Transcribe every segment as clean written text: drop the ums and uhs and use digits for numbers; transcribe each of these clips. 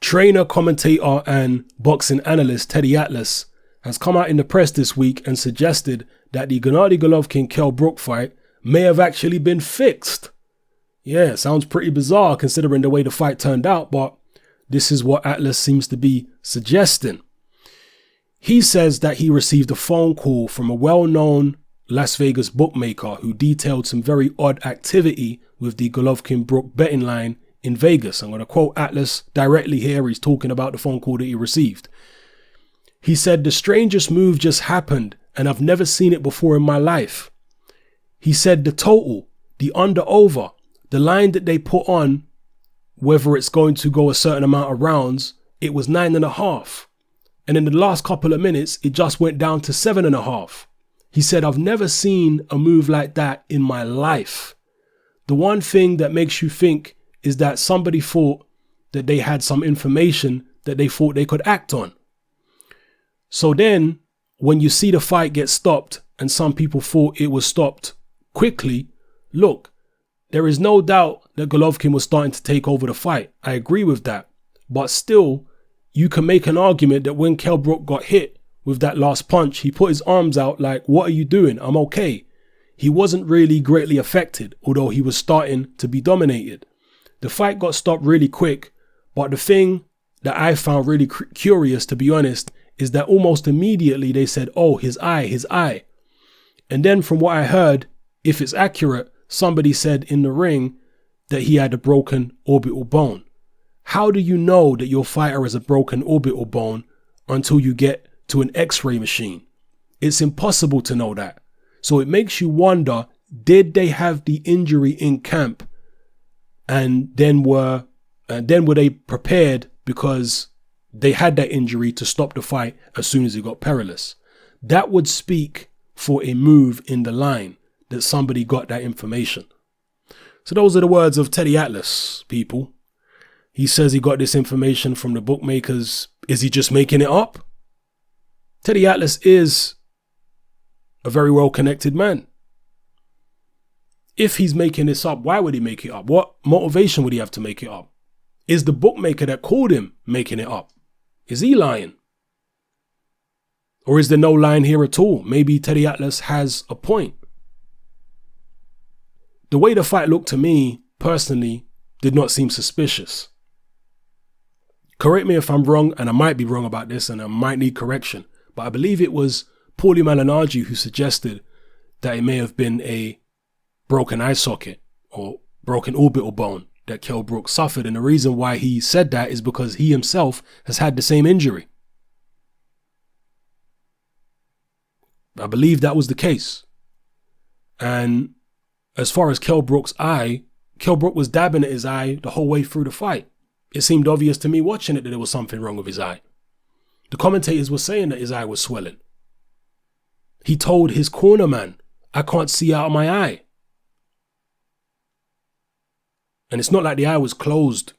Trainer, commentator and boxing analyst Teddy Atlas has come out in the press this week and suggested that the Gennady Golovkin Kell Brook fight may have actually been fixed. Yeah, it sounds pretty bizarre considering the way the fight turned out, but this is what Atlas seems to be suggesting. He says that he received a phone call from a well-known Las Vegas bookmaker who detailed some very odd activity with the Golovkin-Brook betting line in Vegas. I'm going to quote Atlas directly here. He's talking about the phone call that he received. He said, "The strangest move just happened and I've never seen it before in my life." He said the total, the under-over, the line that they put on, whether it's going to go a certain amount of rounds, it was 9.5. And in the last couple of minutes, it just went down to 7.5. He said, "I've never seen a move like that in my life." The one thing that makes you think is that somebody thought that they had some information that they thought they could act on. So then when you see the fight get stopped and some people thought it was stopped quickly, look, there is no doubt that Golovkin was starting to take over the fight. I agree with that. But still, you can make an argument that when Kell Brook got hit with that last punch, he put his arms out like, "What are you doing? I'm okay." He wasn't really greatly affected, although he was starting to be dominated. The fight got stopped really quick, but the thing that I found really curious, to be honest, is that almost immediately they said, "Oh, his eye, his eye." And then from what I heard, if it's accurate, somebody said in the ring that he had a broken orbital bone. How do you know that your fighter has a broken orbital bone until you get to an X-ray machine? It's impossible to know that. So it makes you wonder, did they have the injury in camp and then were they prepared because they had that injury to stop the fight as soon as it got perilous? That would speak for a move in the line, that somebody got that information. So those are the words of Teddy Atlas, people. He says he got this information from the bookmakers. Is he just making it up? Teddy Atlas is a very well-connected man. If he's making this up, why would he make it up? What motivation would he have to make it up? Is the bookmaker that called him making it up? Is he lying? Or is there no line here at all? Maybe Teddy Atlas has a point. The way the fight looked to me, personally, did not seem suspicious. Correct me if I'm wrong, and I might be wrong about this, and I might need correction, but I believe it was Paulie Malignaggi who suggested that it may have been a broken eye socket or broken orbital bone that Kell Brook suffered. And the reason why he said that is because he himself has had the same injury. I believe that was the case. And as far as Kell Brook's eye, Kell Brook was dabbing at his eye the whole way through the fight. It seemed obvious to me watching it that there was something wrong with his eye. The commentators were saying that his eye was swelling. He told his corner man, "I can't see out of my eye." And it's not like the eye was closed,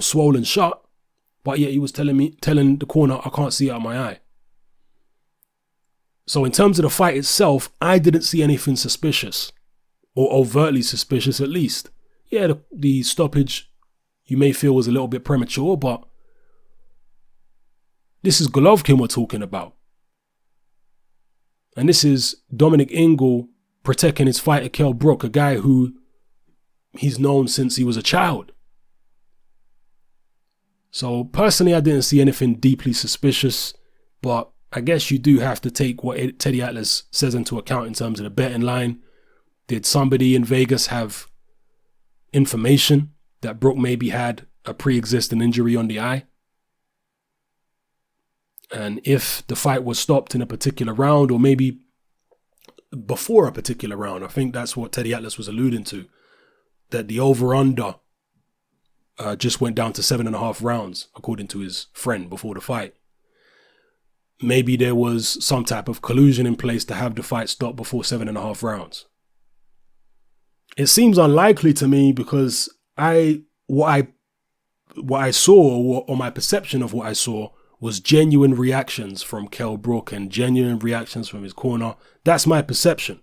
swollen shut, but yet he was telling the corner, "I can't see out of my eye." So in terms of the fight itself, I didn't see anything suspicious, or overtly suspicious at least. Yeah, the stoppage you may feel was a little bit premature, but this is Golovkin we're talking about. And this is Dominic Ingle protecting his fighter Kell Brook, a guy who he's known since he was a child. So personally, I didn't see anything deeply suspicious, but I guess you do have to take what Teddy Atlas says into account in terms of the betting line. Did somebody in Vegas have information that Brook maybe had a pre-existing injury on the eye? And if the fight was stopped in a particular round, or maybe before a particular round, I think that's what Teddy Atlas was alluding to, that the over-under just went down to 7.5 rounds, according to his friend before the fight. Maybe there was some type of collusion in place to have the fight stop before 7.5 rounds. It seems unlikely to me because what I saw, or my perception of what I saw, was genuine reactions from Kell Brook and genuine reactions from his corner. That's my perception.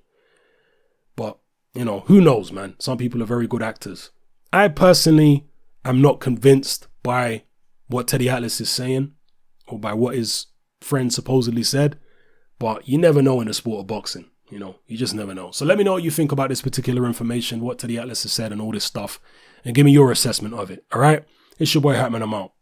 But, who knows, man? Some people are very good actors. I personally am not convinced by what Teddy Atlas is saying or by what his friend supposedly said, but you never know in the sport of boxing. You know, you just never know. So let me know what you think about this particular information, what Teddy Atlas has said and all this stuff, and give me your assessment of it. All right? It's your boy Hatman. I'm out.